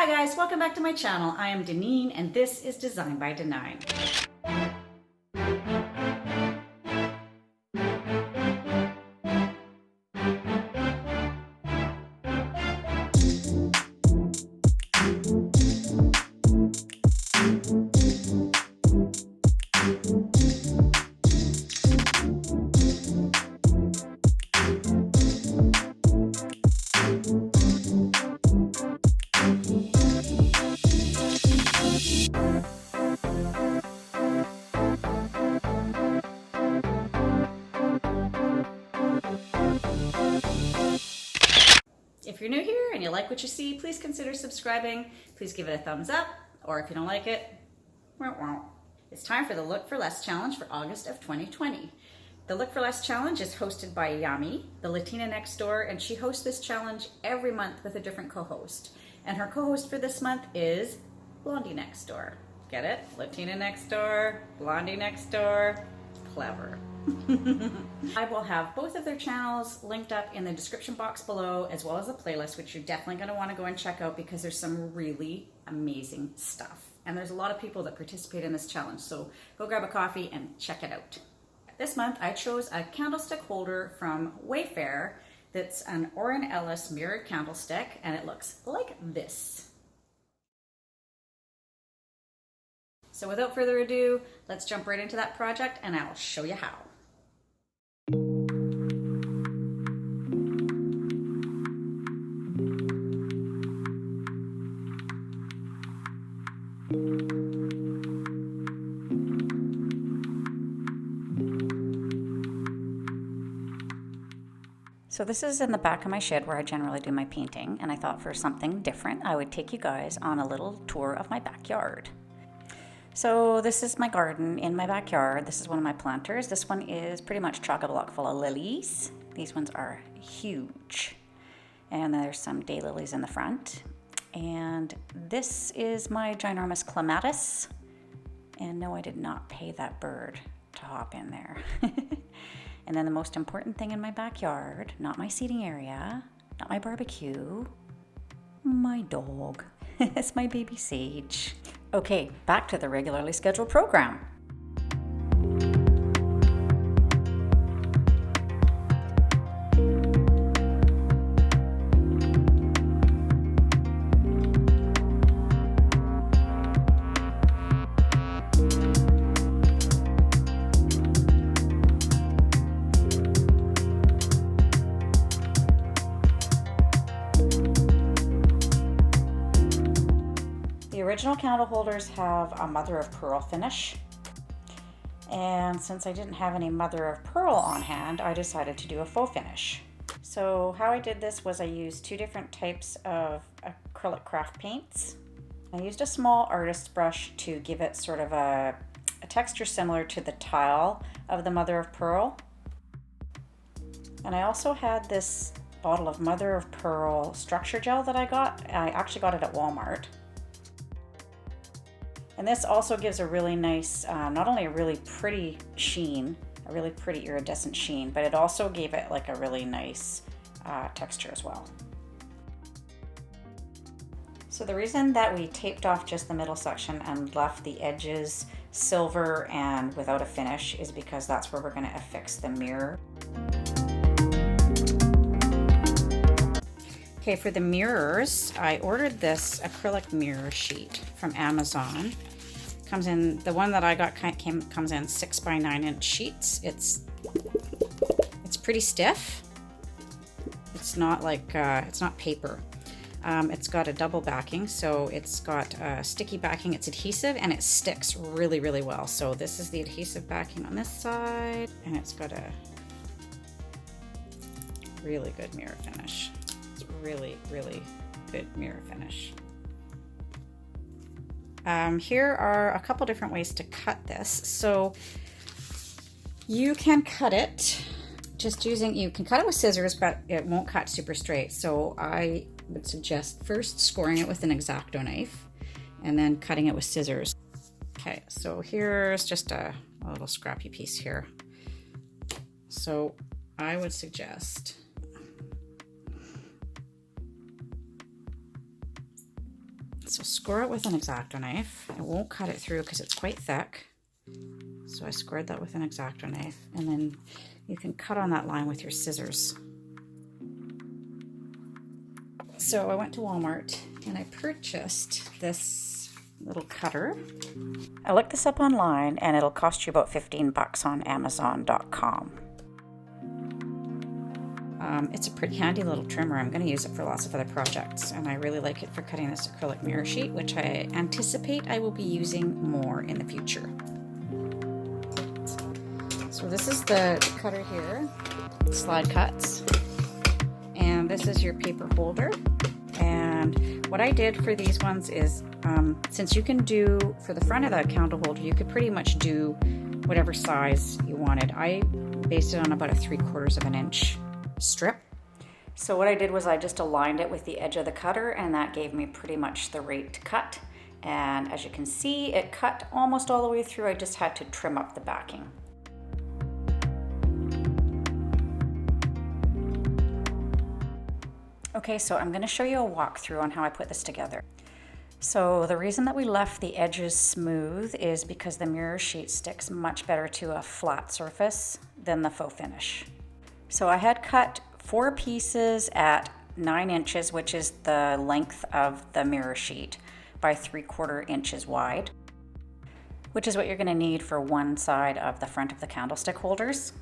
Hi guys, welcome back to my channel. I am Deneen and this is Design by Denine. If you're new here and you like what you see, please consider subscribing. Please give it a thumbs up, or if you don't like it, it's time for the Look for Less challenge for August of 2020. The Look for Less challenge is hosted by Yami, the Latina next door, and she hosts this challenge every month with a different co-host. And her co-host for this month is Blondie next door. Get it? Latina next door, Blondie next door. Clever. I will have both of their channels linked up in the description box below, as well as a playlist, which you're definitely going to want to go and check out because there's some really amazing stuff. And there's a lot of people that participate in this challenge, so go grab a coffee and check it out. This month I chose a candlestick holder from Wayfair that's an Orren Ellis mirrored candlestick, and it looks like this. So without further ado, let's jump right into that project and I'll show you how. So this is in the back of my shed where I generally do my painting, and I thought for something different I would take you guys on a little tour of my backyard. So this is my garden in my backyard. This is one of my planters. This one is pretty much chock-a-block full of lilies. These ones are huge. And there's some daylilies in the front. And this is my ginormous clematis. And no, I did not pay that bird to hop in there. And then the most important thing in my backyard, not my seating area, not my barbecue, my dog. It's my baby Sage. Okay, back to the regularly scheduled program. The original candle holders have a mother of pearl finish, and since I didn't have any mother of pearl on hand, I decided to do a faux finish. So how I did this was I used two different types of acrylic craft paints. I used a small artist's brush to give it sort of a texture similar to the tile of the mother of pearl. And I also had this bottle of mother of pearl structure gel that I got. I actually got it at Walmart. And this also gives a really nice, not only a really pretty sheen, a really pretty iridescent sheen, but it also gave it like a really nice texture as well. So the reason that we taped off just the middle section and left the edges silver and without a finish is because that's where we're going to affix the mirror. Okay, for the mirrors, I ordered this acrylic mirror sheet from Amazon. Comes in, the one that I got comes in 6 by 9 inch sheets. It's pretty stiff. It's not like, it's not paper. It's got a double backing, so it's got sticky backing, it's adhesive, and it sticks really, really well. So this is the adhesive backing on this side, and it's got a really good mirror finish. Really, really good mirror finish. Here are a couple different ways to cut this. So you can cut it just using, you can cut it with scissors, but it won't cut super straight. So I would suggest first scoring it with an X-Acto knife and then cutting it with scissors. Okay, so here's just a little scrappy piece here. So I would suggest So score it with an X-Acto knife. I won't cut it through because it's quite thick. So I scored that with an X-Acto knife, and then you can cut on that line with your scissors. So I went to Walmart and I purchased this little cutter. I looked this up online and it'll cost you about 15 bucks on Amazon.com. It's a pretty handy little trimmer. I'm going to use it for lots of other projects, and I really like it for cutting this acrylic mirror sheet, which I anticipate I will be using more in the future. So this is the cutter here, slide cuts, and this is your paper holder. And what I did for these ones is, since you can do, for the front of the candle holder, you could pretty much do whatever size you wanted. I based it on about a 3/4 of an inch strip. So what I did was I just aligned it with the edge of the cutter, and that gave me pretty much the rate to cut. And as you can see, it cut almost all the way through. I just had to trim up the backing. Okay, so I'm going to show you a walkthrough on how I put this together. So the reason that we left the edges smooth is because the mirror sheet sticks much better to a flat surface than the faux finish. So I had cut 4 pieces at 9 inches, which is the length of the mirror sheet, by 3/4 inches wide, which is what you're going to need for one side of the front of the candlestick holders.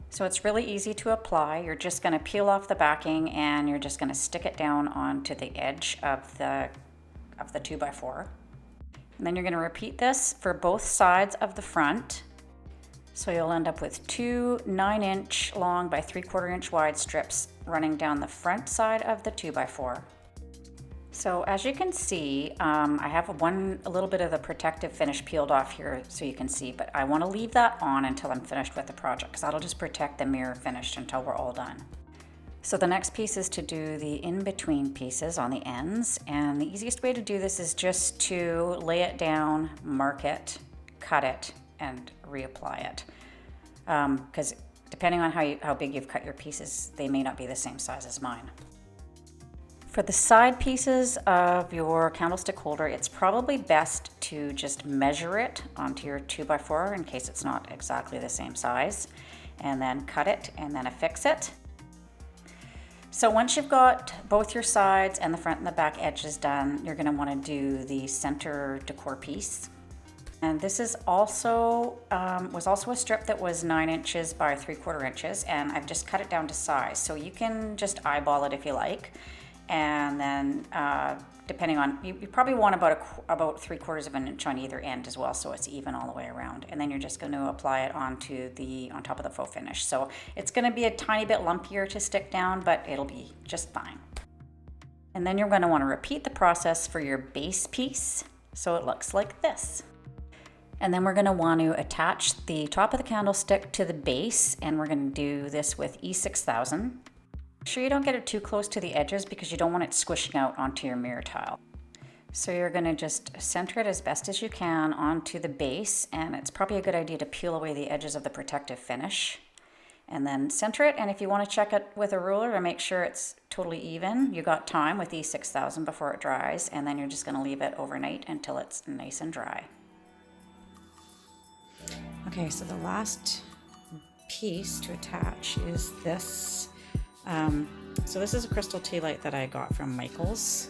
So it's really easy to apply. You're just going to peel off the backing and you're just going to stick it down onto the edge of the 2x4. And then you're going to repeat this for both sides of the front. So you'll end up with 2 9-inch long by 3/4 inch wide strips running down the front side of the 2x4. So as you can see, I have a little bit of the protective finish peeled off here so you can see, but I want to leave that on until I'm finished with the project, because that'll just protect the mirror finish until we're all done. So the next piece is to do the in-between pieces on the ends, and the easiest way to do this is just to lay it down, mark it, cut it, and reapply it. Because depending on how big you've cut your pieces, they may not be the same size as mine. For the side pieces of your candlestick holder, it's probably best to just measure it onto your 2x4 in case it's not exactly the same size, and then cut it and then affix it. So once you've got both your sides and the front and the back edges done, you're going to want to do the center decor piece. And this is also was also a strip that was 9 inches by 3/4 inches, and I've just cut it down to size. So you can just eyeball it if you like. And then depending on, you probably want about 3/4 of an inch on either end as well, so it's even all the way around. And then you're just going to apply it on top of the faux finish. So it's going to be a tiny bit lumpier to stick down, but it'll be just fine. And then you're going to want to repeat the process for your base piece, so it looks like this. And then we're going to want to attach the top of the candlestick to the base, and we're going to do this with E6000. Make sure you don't get it too close to the edges because you don't want it squishing out onto your mirror tile. So you're going to just center it as best as you can onto the base, and it's probably a good idea to peel away the edges of the protective finish. And then center it, and if you want to check it with a ruler to make sure it's totally even, you got time with E6000 before it dries, and then you're just going to leave it overnight until it's nice and dry. Okay, so the last piece to attach is this. So this is a crystal tea light that I got from Michael's.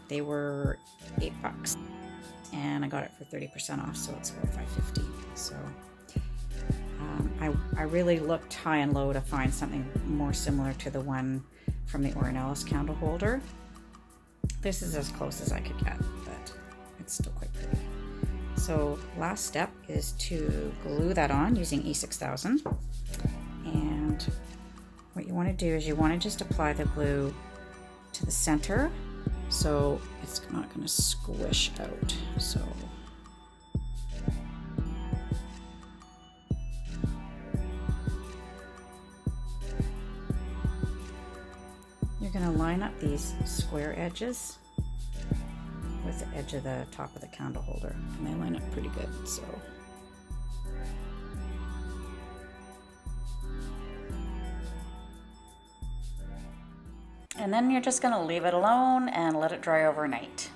They were $8 and I got it for 30% off, so it's about $5.50. So I really looked high and low to find something more similar to the one from the Orren Ellis candle holder. This is as close as I could get, but it's still quite pretty. So last step is to glue that on using E6000, and what you want to do is you want to just apply the glue to the center so it's not going to squish out. So you're going to line up these square edges with the edge of the top of the candle holder, and they line up pretty good. So and then you're just going to leave it alone and let it dry overnight.